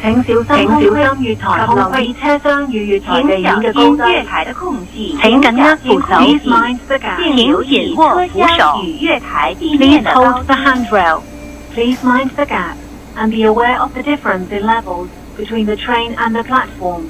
請小心月台空隙車廂與月台地面嘅高低。月台的空隙，請緊握扶手。請緊握扶手。與月台地 Please 面的高 hold the handrail. Please mind the gap and be aware of the difference in levels between the train and the platform.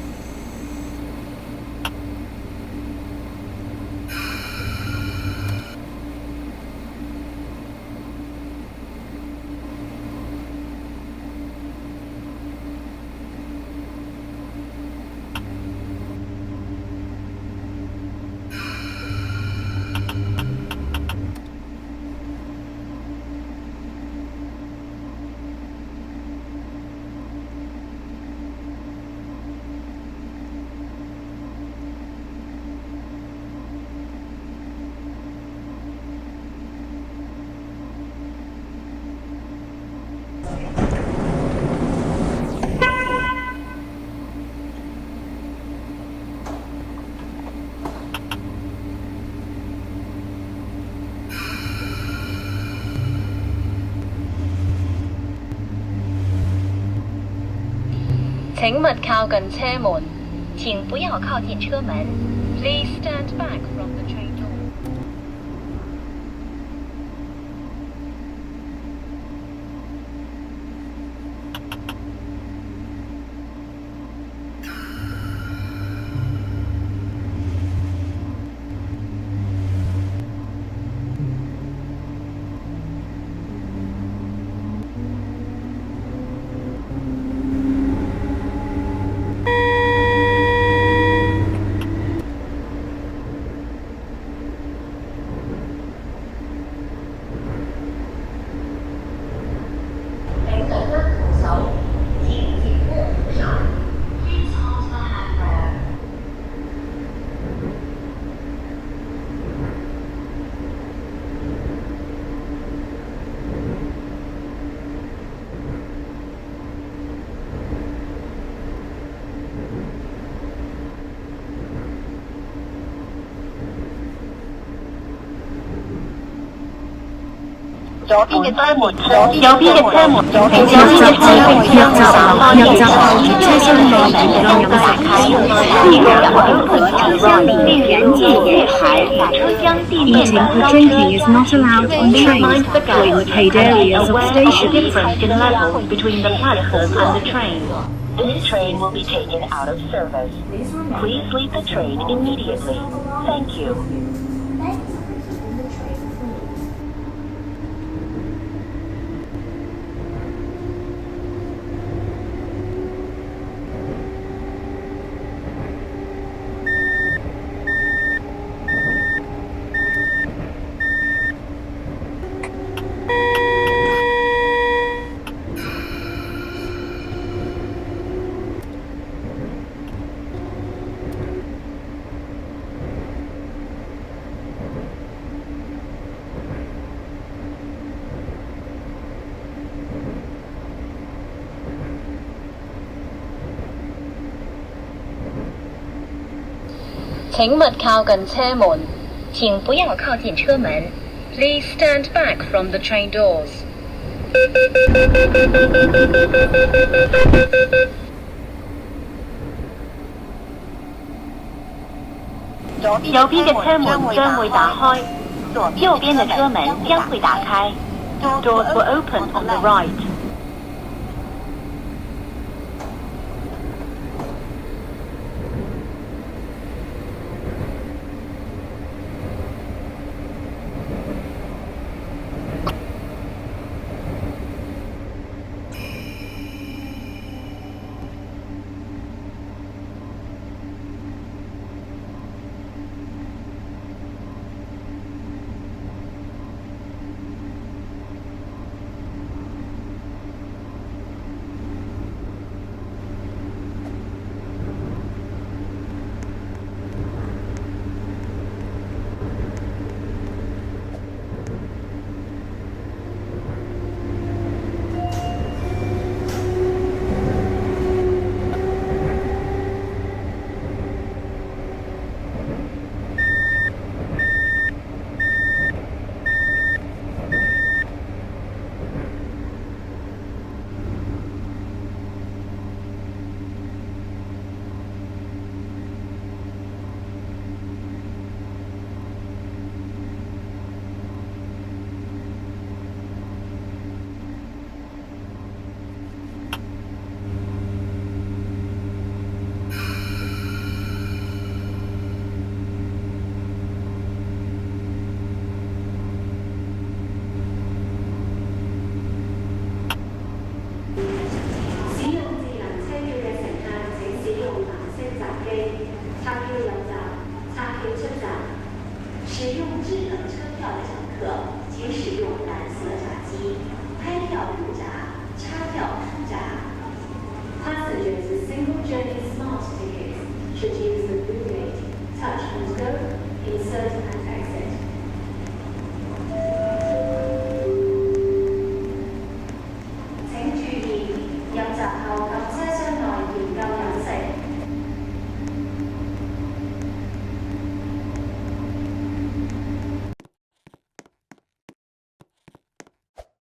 請勿靠近車門，請不要靠近車門。Please stand back from the train door. 左邊嘅車門，右邊嘅車門，右邊嘅車門，入閘後，車廂內仍有乘客。Eating or drinking is not allowed on trains or in the paid areas of station. Difference in levels between the platform and the train. This train will be taken out of service. Please leave the train immediately. Thank you. 請勿靠近車門，請不要靠近車門。Please stand back from the train doors. 右邊嘅車門將會打開，右邊嘅車門將會打開。Doors will open on the right.